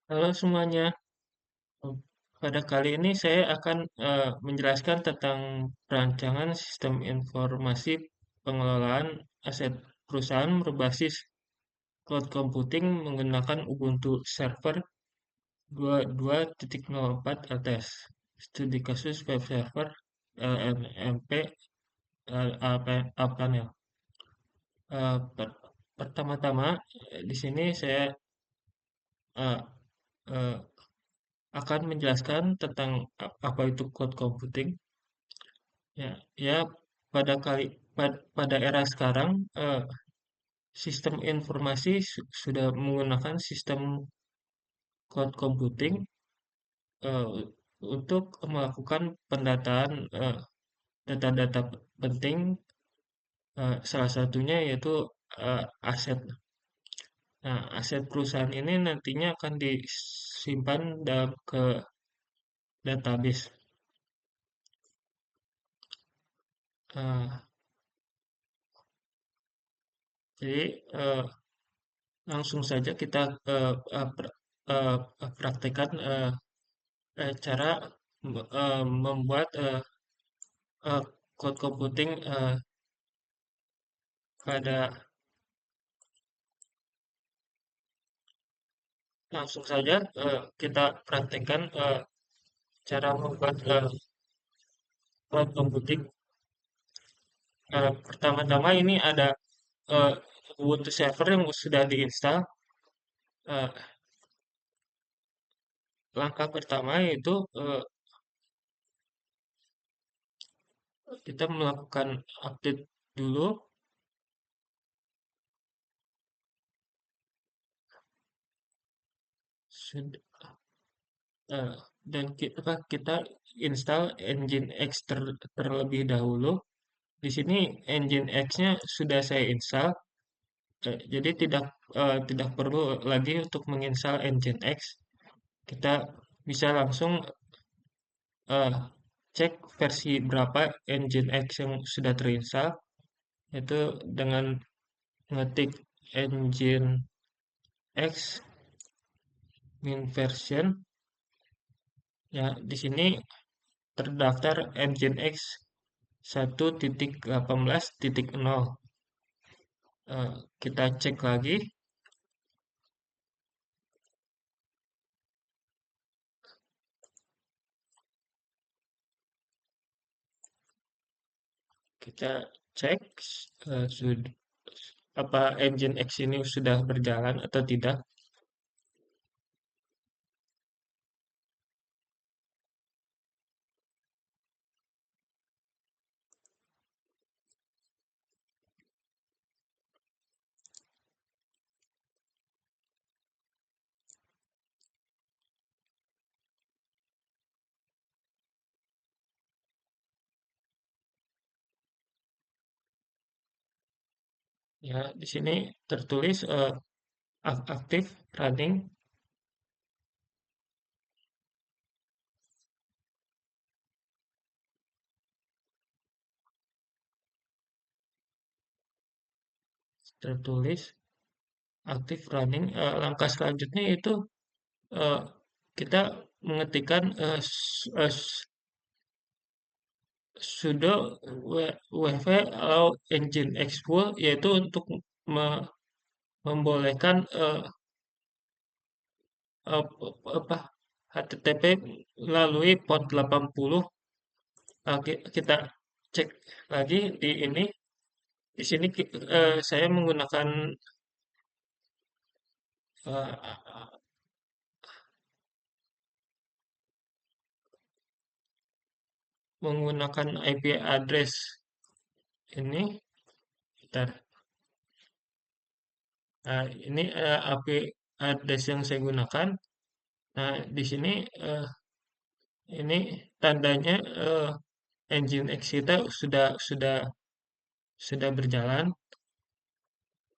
Halo semuanya, pada kali ini saya akan menjelaskan tentang perancangan sistem informasi pengelolaan aset perusahaan berbasis cloud computing menggunakan Ubuntu Server 22.04 LTS. Studi kasus web server LMMP Panel. Pertama-tama di sini saya eh, eh, akan menjelaskan tentang apa itu cloud computing. Ya, ya pada era sekarang sistem informasi sudah menggunakan sistem cloud computing eh, untuk melakukan pendataan data-data penting, salah satunya yaitu aset. Nah, aset perusahaan ini nantinya akan disimpan dalam ke database. Eh, jadi langsung saja kita eh, praktekkan cara membuat cloud computing pada langsung saja kita praktekkan cara membuat cloud computing. Pertama-tama ini ada eh, Ubuntu server yang sudah diinstal. Eh, Langkah pertama yaitu kita melakukan update dulu. Sud- eh, dan kita install Nginx terlebih dahulu. Di sini Nginx-nya sudah saya install. Jadi tidak perlu lagi untuk menginstal Nginx. Kita bisa langsung eh, cek versi berapa Nginx yang sudah terinstall, itu dengan ngetik Nginx min version. Ya, di sini terdaftar Nginx 1.18.0. Kita cek lagi, kita cek eh, sud- apa Nginx ini sudah berjalan atau tidak. Ya, di sini tertulis aktif running. Tertulis aktif running. Langkah selanjutnya itu eh, kita mengetikkan sudo wv atau engine exful, yaitu untuk membolehkan eh, apa HTTP melalui port 80. Kita cek lagi di ini. Di sini saya eh, menggunakan IP address ini. Bentar. Nah, ini IP address yang saya gunakan. Nah, di sini ini tandanya Nginx kita sudah berjalan.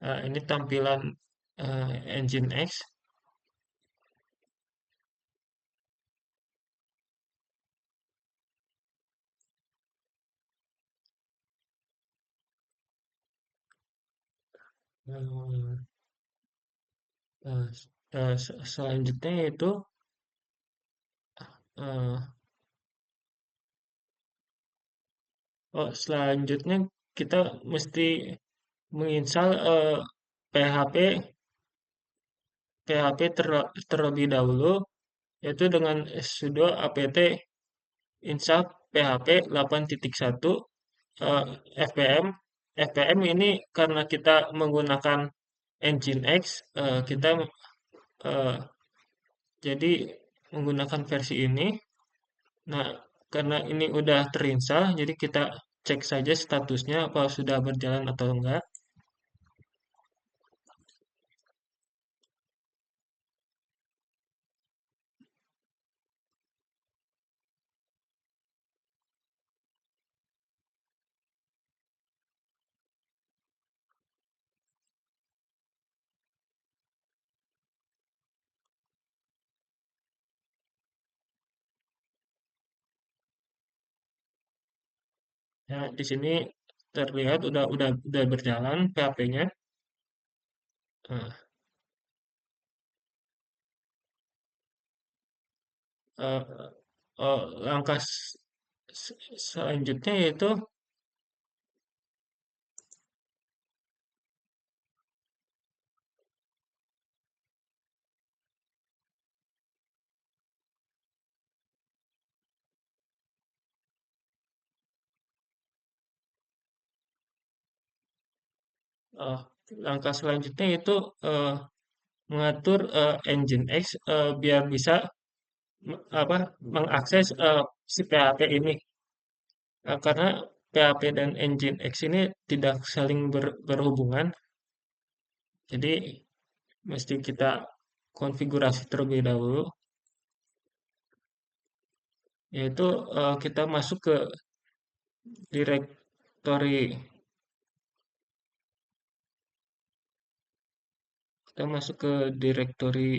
Ini tampilan Nginx. Eh, eh, Selanjutnya yaitu eh, selanjutnya kita mesti menginstal PHP terlebih dahulu, yaitu dengan sudo apt install PHP 8.1 fpm. fpm ini karena kita menggunakan Nginx, kita eh, jadi menggunakan versi ini. Nah, karena ini udah terinstall, jadi kita cek saja statusnya apa sudah berjalan atau enggak. Ya, di sini terlihat udah berjalan PHP-nya. Nah, eh, langkah selanjutnya yaitu eh, langkah selanjutnya itu eh, mengatur Nginx biar bisa apa mengakses si PHP ini. Karena PHP dan Nginx ini tidak saling berhubungan, jadi mesti kita konfigurasi terlebih dahulu, yaitu kita masuk ke directory kita masuk ke directory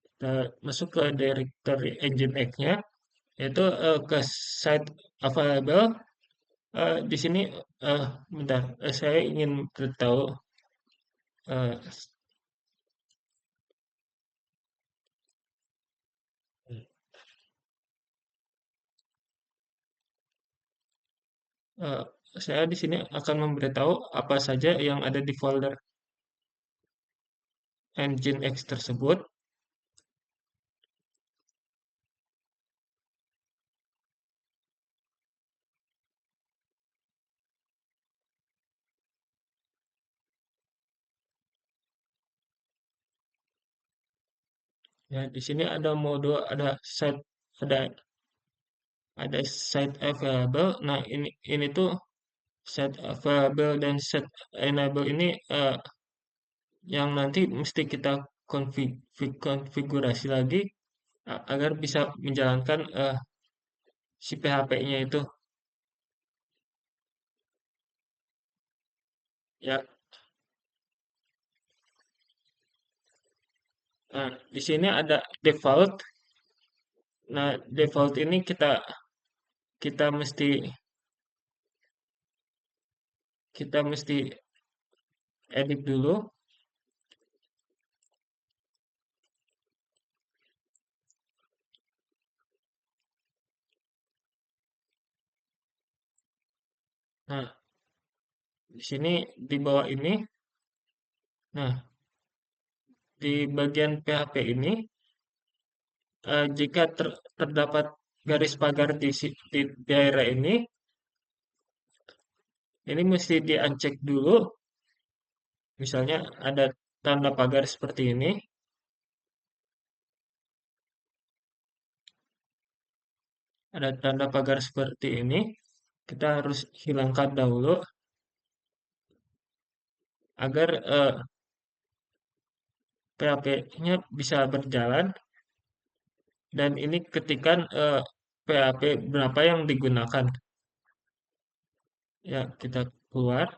kita masuk ke directory Nginx-nya, yaitu ke site available. Di sini bentar, saya ingin beritahu eh, eh, saya di sini akan memberitahu apa saja yang ada di folder Nginx tersebut. Ya, di sini ada mode, ada ada site available. Nah, ini tuh set available dan set enable ini yang nanti mesti kita konfigurasi lagi agar bisa menjalankan si PHP-nya itu. Ya, nah di sini ada default. Nah, default ini kita mesti kita mesti edit dulu. Nah, di sini di bawah ini, nah di bagian PHP ini, jika terdapat garis pagar di daerah ini mesti di-uncheck dulu. Misalnya ada tanda pagar seperti ini, ada tanda pagar seperti ini, kita harus hilangkan dahulu agar PHP-nya bisa berjalan. Dan ini ketikan PHP berapa yang digunakan. Ya, kita keluar.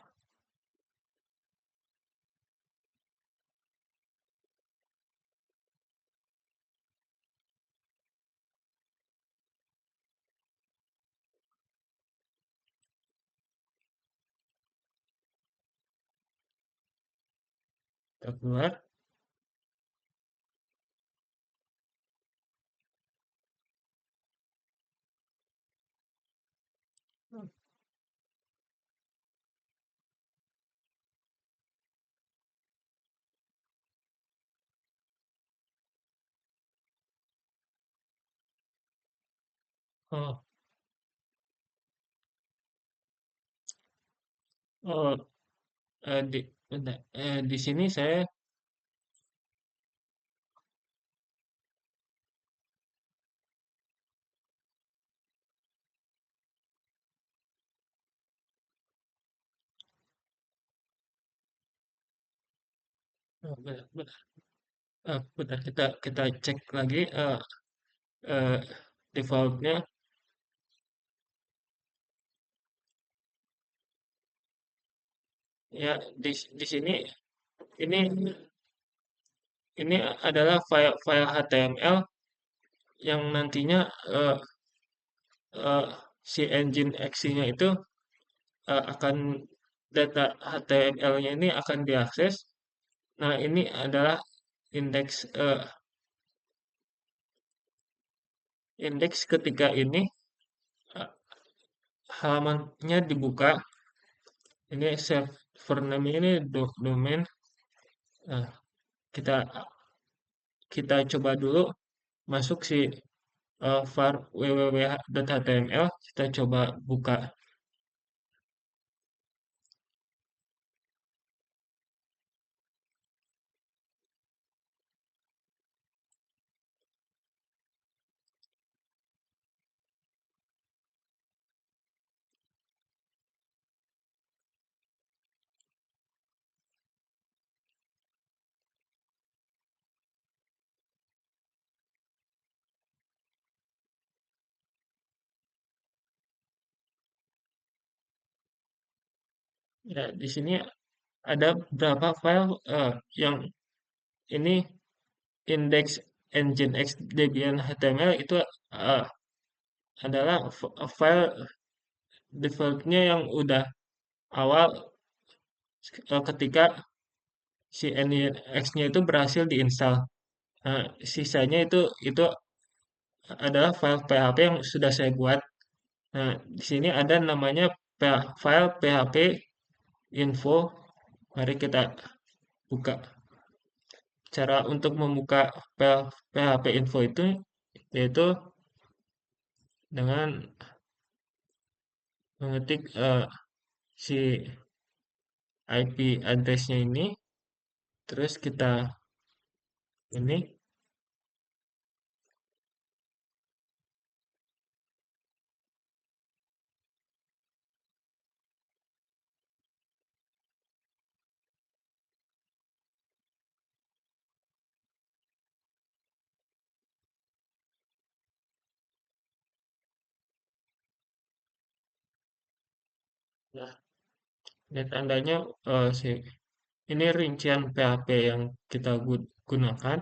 kita keluar. Oh, oh, bentar. Di sini saya, bentar, bentar. Bentar, kita cek lagi eh, defaultnya. Ya, di sini ini ini adalah file HTML yang nantinya eh, eh, si engine X-nya itu akan data HTML-nya ini akan diakses. Nah, ini adalah indeks indeks ketika ini eh, halamannya dibuka. Ini server name ini domain. Nah, kita kita coba dulu masuk si var www.html. Kita coba buka. Ya, di sini ada berapa file yang ini index nginx debian html itu eh, adalah file defaultnya yang udah awal ketika si nginx-nya itu berhasil diinstal. Nah, sisanya itu adalah file PHP yang sudah saya buat. Nah, di sini ada namanya file PHP info. Mari kita buka. Cara untuk membuka PHP info itu yaitu dengan mengetik si IP address-nya ini, terus kita ini, nah, ini tandanya si ini rincian PHP yang kita gunakan.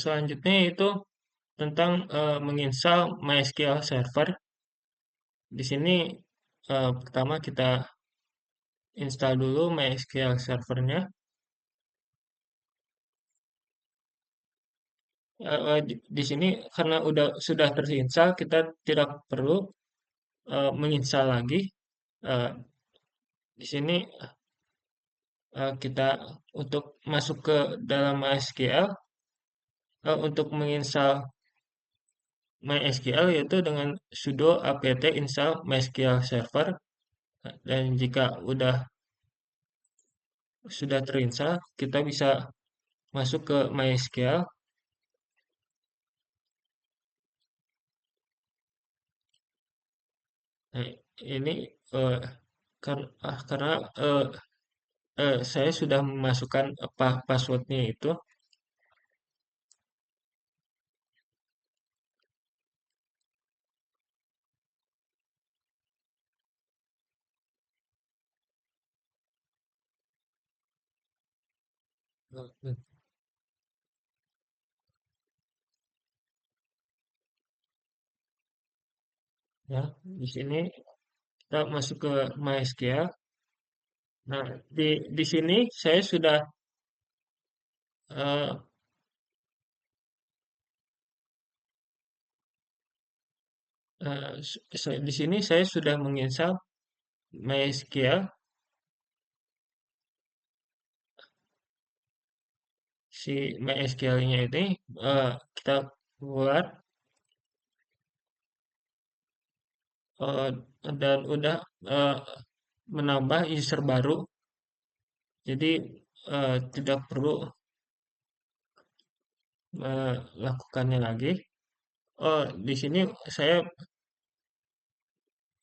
Selanjutnya itu tentang menginstal MySQL Server. Di sini pertama kita install dulu MySQL Servernya. Di sini karena sudah terinstall, kita tidak perlu menginstal lagi. Eh, di sini kita untuk masuk ke dalam MySQL, untuk menginstal MySQL yaitu dengan sudo apt install MySQL Server. Dan jika sudah terinstall, kita bisa masuk ke MySQL. Nah, ini eh, karena saya sudah memasukkan passwordnya itu. Oke. Ya, di sini kita masuk ke MySQL. Nah, di sini saya sudah eh, di sini saya sudah menginstal MySQL. Si MySQL-nya ini kita buat eh, dan udah eh, menambah user baru. Jadi tidak perlu melakukannya lagi. Oh, di sini saya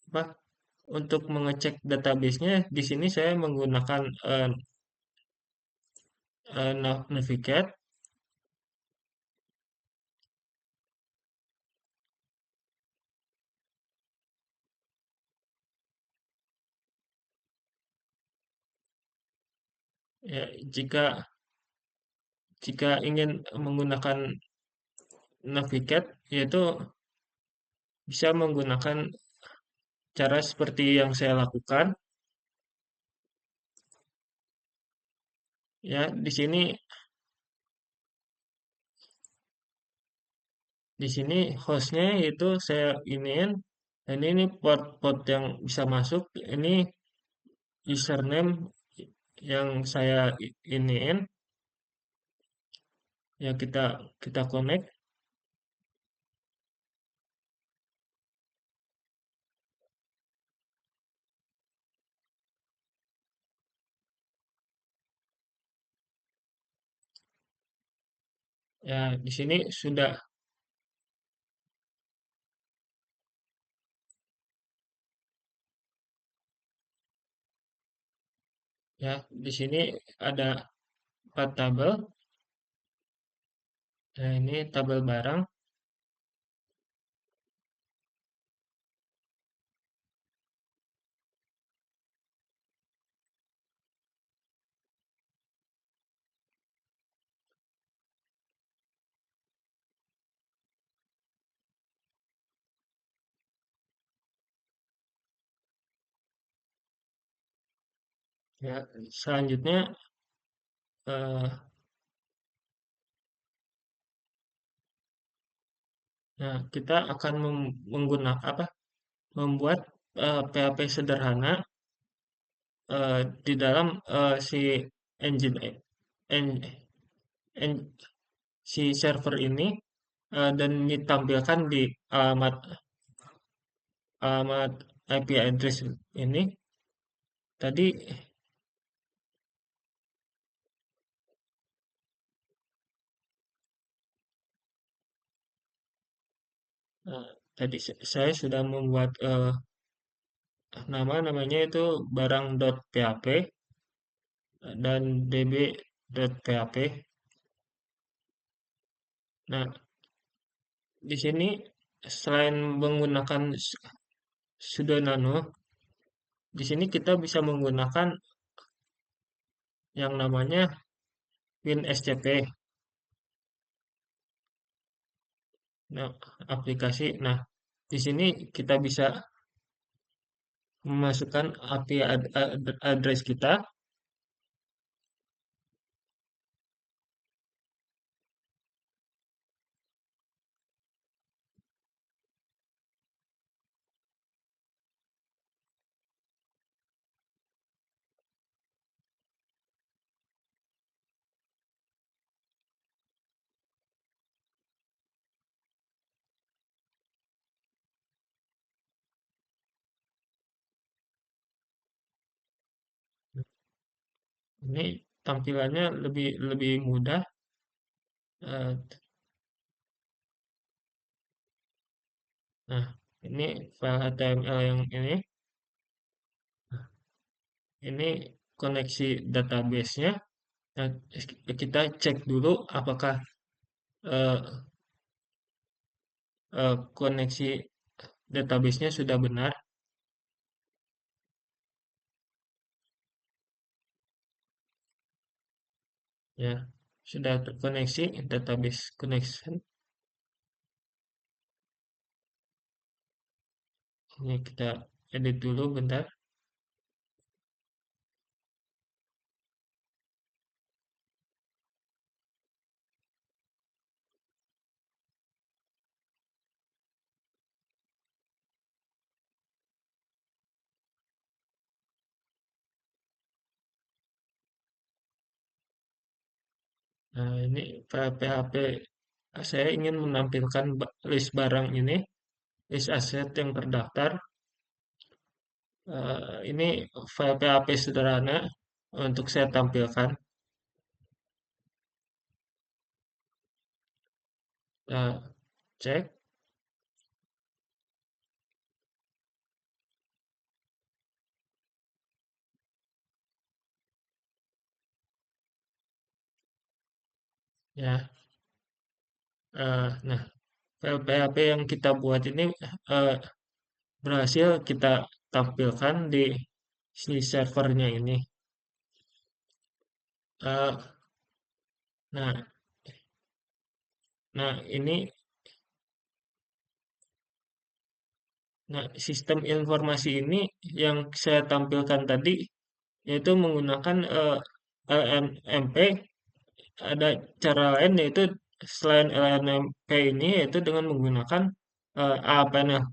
apa untuk mengecek database-nya di sini saya menggunakan Navigate ya jika jika ingin menggunakan Navigate yaitu bisa menggunakan cara seperti yang saya lakukan ya di sini hostnya itu saya iniin dan ini port-port yang bisa masuk ini username yang saya iniin ya kita connect ya di sini sudah ya di sini ada 4 tabel. Nah, ini tabel barang. Ya, selanjutnya eh, nah, kita akan menggunakan apa? Membuat PHP sederhana di dalam si engine en- en- si server ini dan ditampilkan di alamat alamat IP address ini. Tadi eh, tadi saya sudah membuat namanya itu barang.php dan db.php. Nah, di sini selain menggunakan pseudonano, di sini kita bisa menggunakan yang namanya WinSCP. Nah, aplikasi. Nah, di sini kita bisa memasukkan API address kita. Ini tampilannya lebih lebih mudah. Eh, Nah, ini file HTML yang ini koneksi database-nya. Nah, kita cek dulu apakah eh, koneksi database-nya sudah benar. Ya, sudah terkoneksi database connection. Ini kita edit dulu bentar. Nah, ini file PHP saya ingin menampilkan list barang ini, list aset yang terdaftar. Ini file PHP sederhana untuk saya tampilkan. Kita cek, ya. Nah, file PHP yang kita buat ini eh, berhasil kita tampilkan di si servernya ini. Eh, nah, nah ini, nah sistem informasi ini yang saya tampilkan tadi yaitu menggunakan LNMP. Ada cara lain yaitu selain LNMP ini yaitu dengan menggunakan A-panel.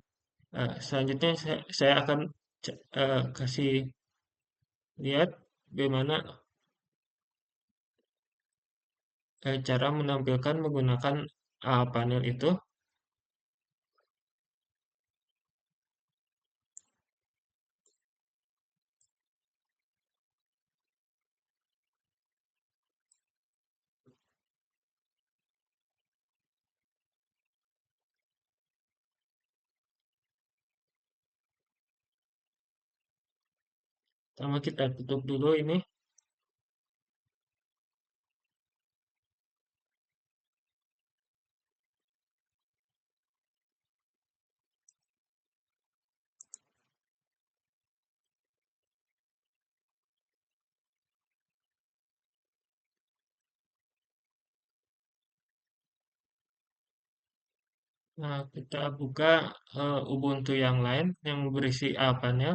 Selanjutnya saya akan kasih lihat bagaimana cara menampilkan menggunakan A-panel itu. Pertama kita tutup dulu ini. Nah, kita buka Ubuntu yang lain yang berisi A-panel.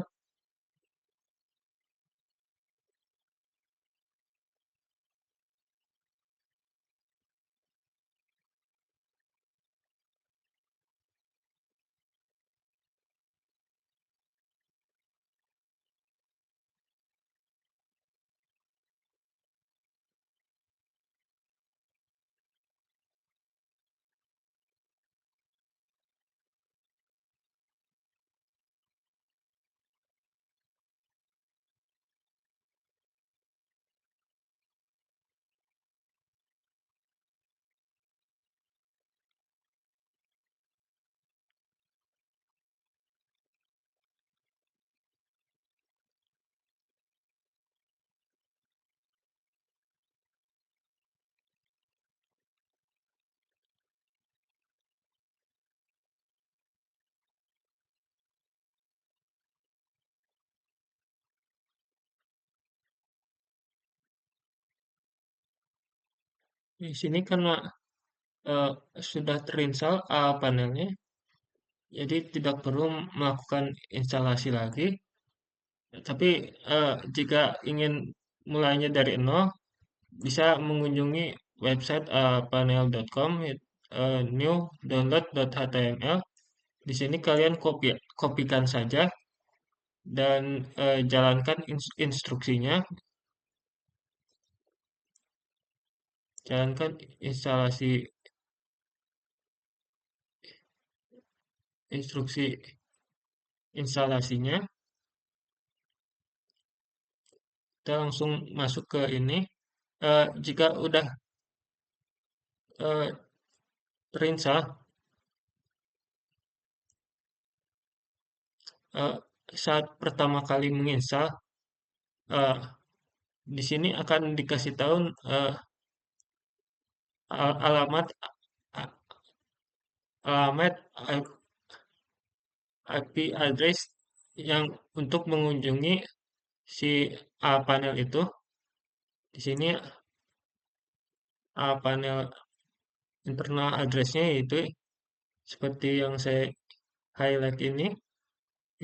Di sini karena eh, sudah terinstall A-panelnya, jadi tidak perlu melakukan instalasi lagi. Tapi jika ingin mulainya dari nol, bisa mengunjungi website panel.com, new download.html. Di sini kalian kopikan saja dan jalankan instruksinya, jalankan instalasi instruksi instalasinya. Kita langsung masuk ke ini. Jika udah eh, terinstall, eh, saat pertama kali menginstal, eh, di sini akan dikasih tahu eh, alamat alamat IP address yang untuk mengunjungi si panel itu. Di sini panel internal address-nya yaitu seperti yang saya highlight ini,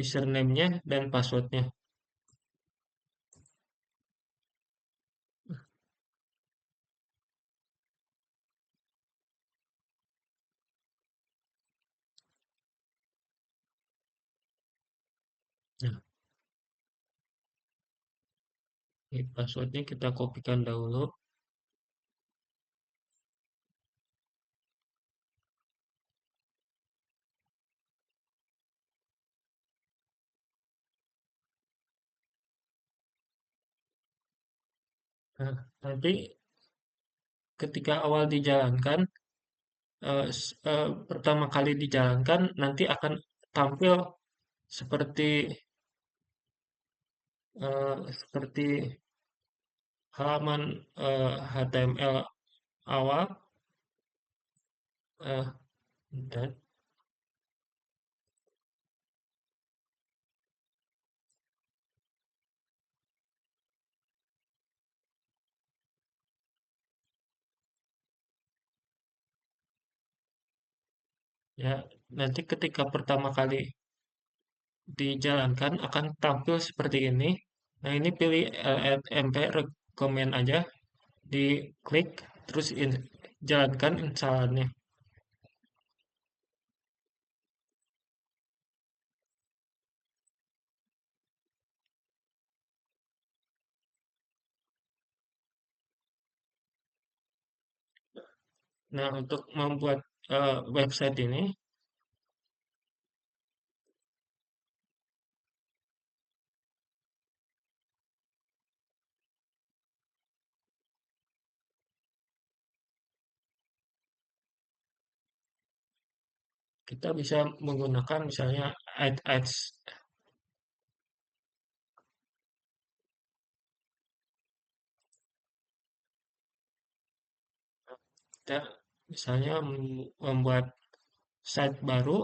username-nya dan password-nya. Nah, ini password-nya kita kopikan dahulu. Nah, nanti ketika awal dijalankan, pertama kali dijalankan, nanti akan tampil seperti seperti halaman HTML awal. eh, dan ya nanti ketika pertama kali dijalankan akan tampil seperti ini. Nah, ini pilih LLMP recommend aja, diklik terus jalankan instalannya. Nah, untuk membuat website ini, kita bisa menggunakan misalnya ads. Kita misalnya membuat site baru,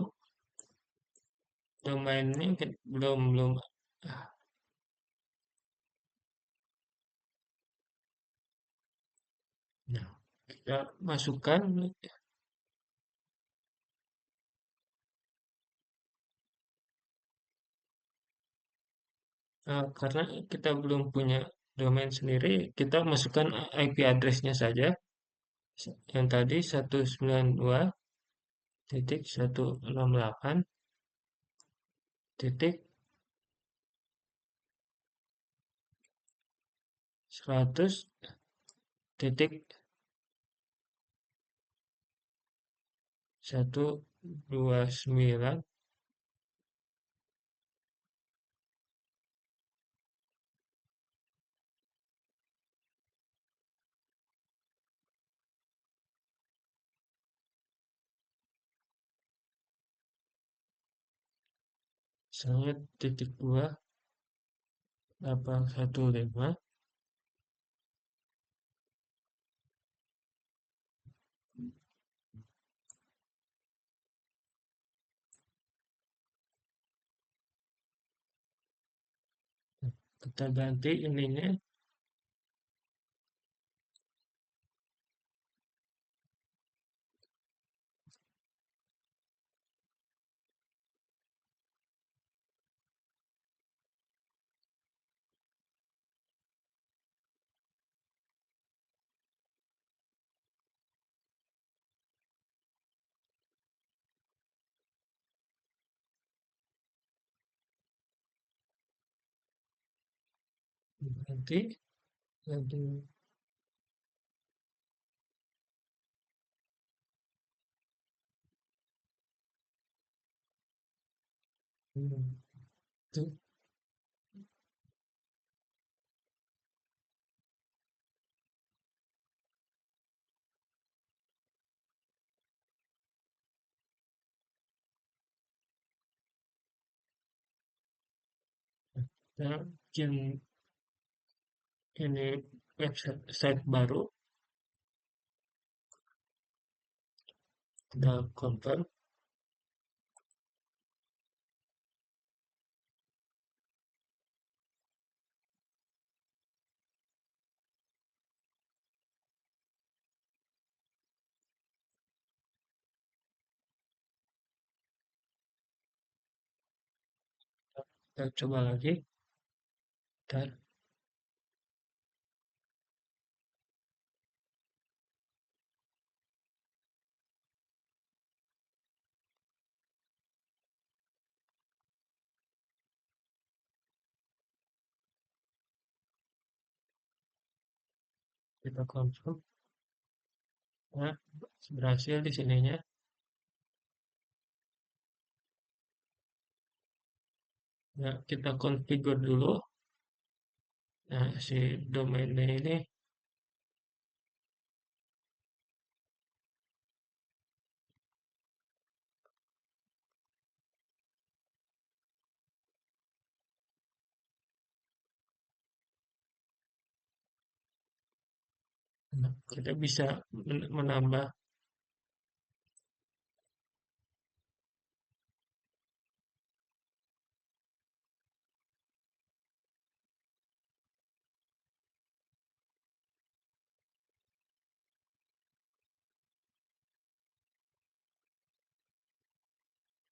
domain ini belum belum. ah, Nah, kita masukkan karena kita belum punya domain sendiri, kita masukkan IP address-nya saja yang tadi 192.168.129. Misalnya titik 2.815. Kita ganti ininya. Ganti ganti itu kita bikin ini website site baru, kita confirm. Kita coba lagi. Dan kita confirm. Nah, berhasil di sininya. Nah, kita configure dulu. Nah, si domainnya ini. Nah, kita bisa menambah.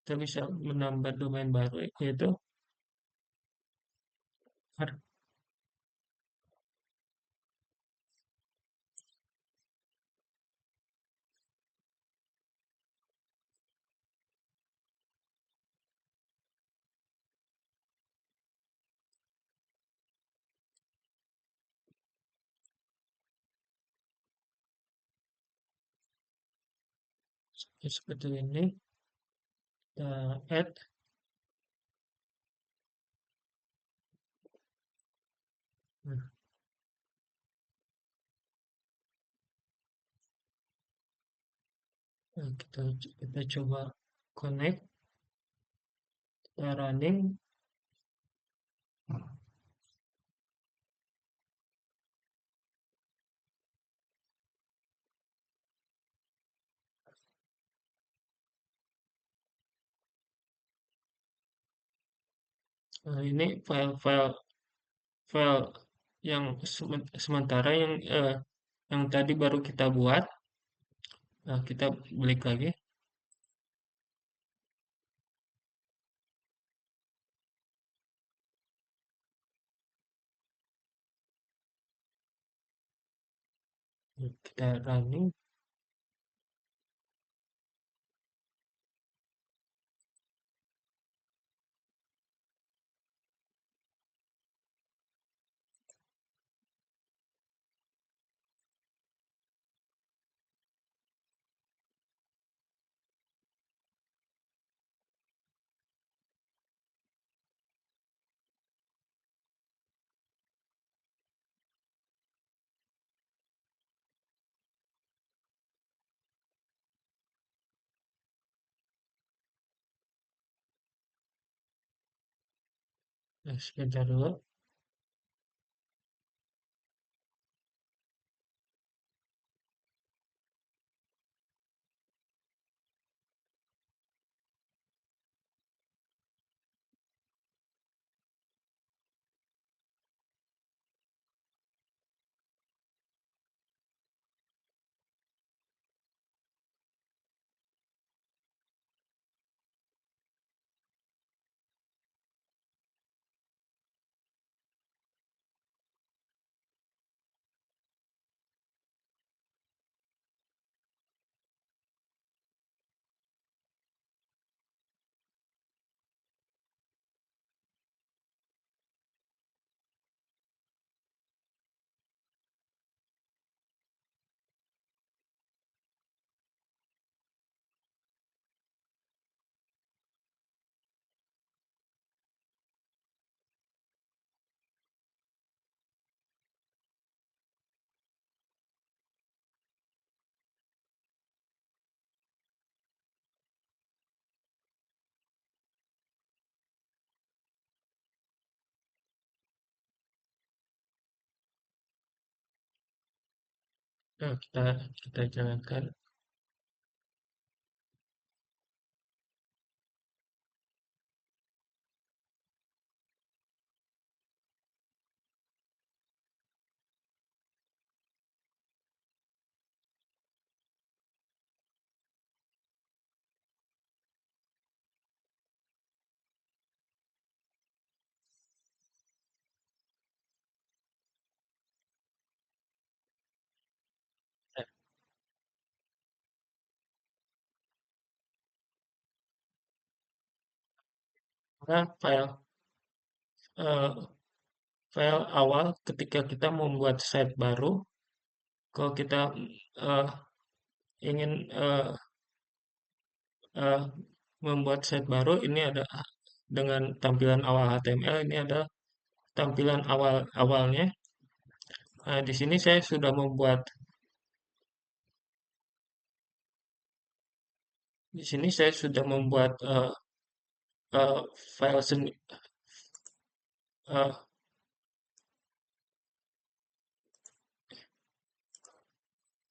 Kita bisa menambah domain baru, yaitu seperti ini. Kita add. Nah, kita coba connect. Kita running. Nah, ini file yang sementara yang tadi baru kita buat. Nah, kita balik lagi. Kita running. Nah, sebentar dulu. Nah, kita jalankan. adalah eh, file awal ketika kita membuat site baru. Kalau kita eh, ingin eh, membuat site baru, ini ada dengan tampilan awal HTML, ini ada tampilan awalnya. Nah, di sini saya sudah membuat, di sini saya sudah membuat file eh,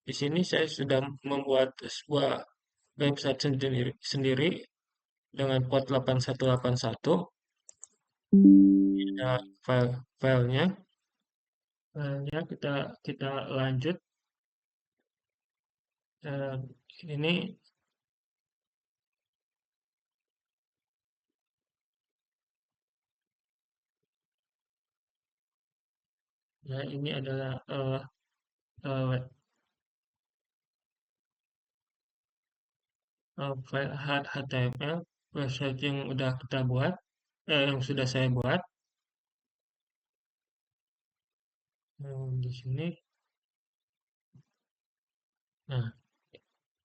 di sini saya sudah membuat sebuah website sendiri dengan port 8181. Ada filenya. Ya, kita kita lanjut. Eh, ini ya ini adalah eh, file HTML website yang udah kita buat, yang sudah saya buat. Di sini. Nah,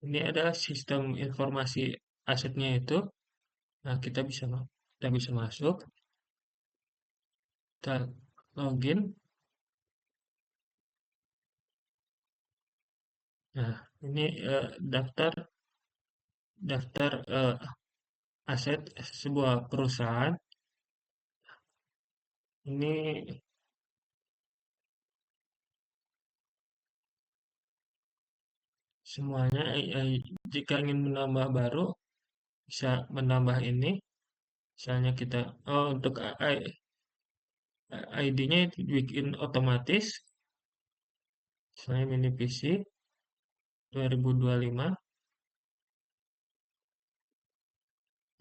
ini adalah sistem informasi asetnya itu. Nah, kita bisa masuk, kita login. Nah, ini daftar daftar aset sebuah perusahaan. Ini semuanya, jika ingin menambah baru bisa menambah ini. Misalnya kita, oh, untuk ID-nya dibikin otomatis. Misalnya mini PC 2025.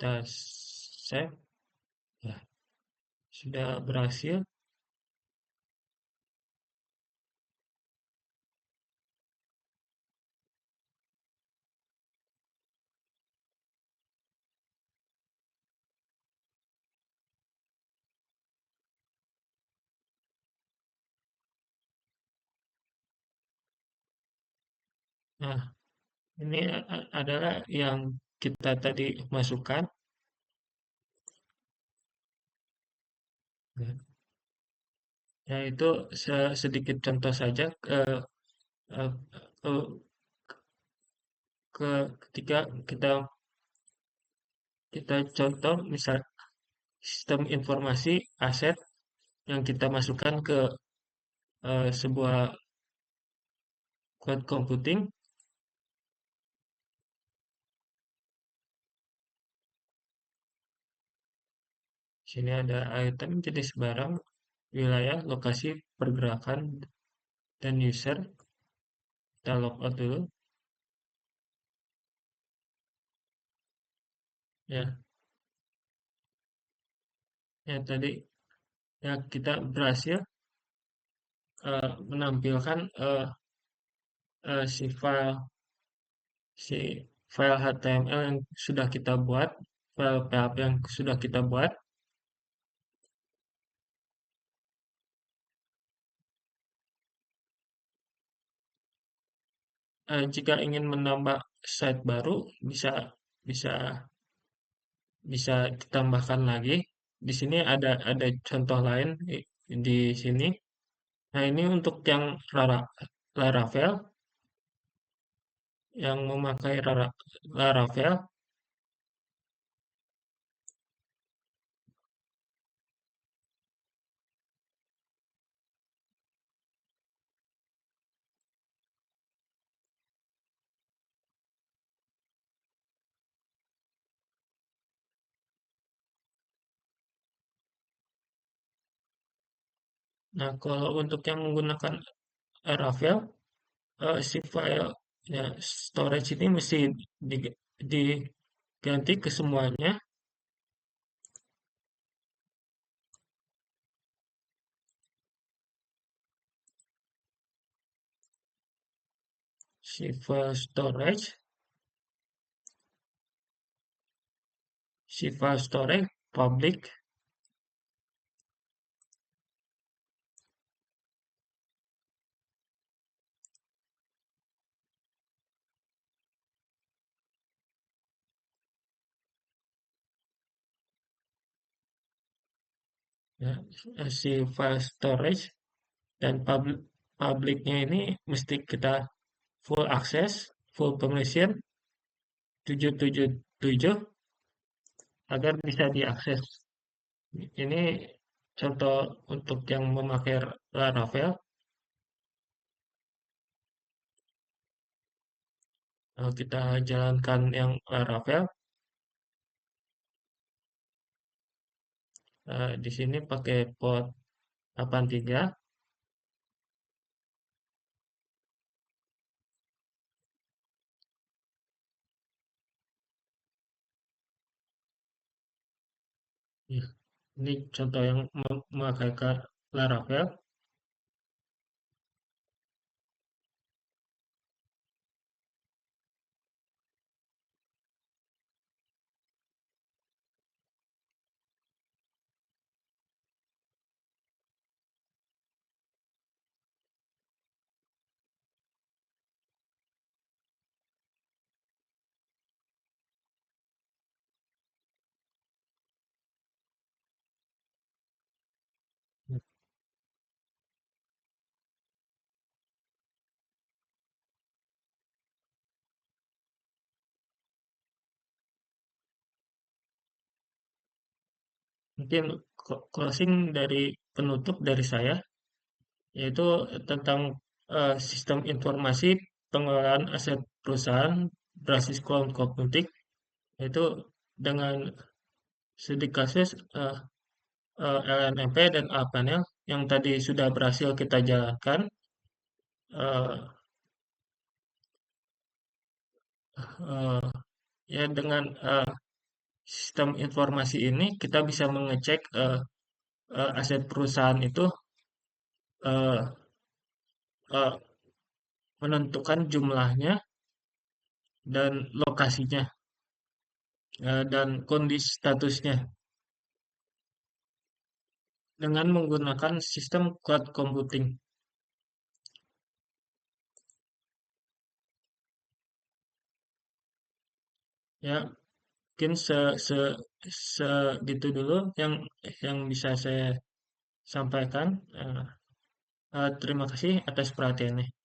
Kita save. Ya, sudah berhasil. Nah, ini adalah yang kita tadi masukkan. Ya, ya, itu sedikit contoh saja eh, eh, ketika kita kita contoh misal sistem informasi aset yang kita masukkan ke sebuah cloud computing. Sini ada item, jenis barang, wilayah, lokasi, pergerakan, dan user. Kita logout dulu. Ya, ya tadi ya kita berhasil menampilkan si si file HTML yang sudah kita buat, file PHP yang sudah kita buat. Jika ingin menambah site baru, bisa bisa bisa ditambahkan lagi. Di sini ada contoh lain di sini. Nah, ini untuk yang Laravel, yang memakai Laravel, nah, kalau untuk yang menggunakan Laravel, si file ya, storage ini mesti diganti ke semuanya. Si file storage, si file storage public, ya, si file storage dan publicnya ini mesti kita full access, full permission 777 agar bisa diakses. Ini contoh untuk yang memakai Laravel. Kita jalankan yang Laravel. Di sini pakai port 83. Ya, ini contoh yang memakai Laravel. Mungkin closing dari penutup dari saya, yaitu tentang sistem informasi pengelolaan aset perusahaan berbasis cloud computing, yaitu dengan studi kasus LNMP dan A-panel yang tadi sudah berhasil kita jalankan. eh, eh, ya dengan sistem informasi ini kita bisa mengecek aset perusahaan itu eh, eh, menentukan jumlahnya dan lokasinya dan kondisi statusnya dengan menggunakan sistem cloud computing. Ya, mungkin segitu dulu yang bisa saya sampaikan. Terima kasih atas perhatiannya.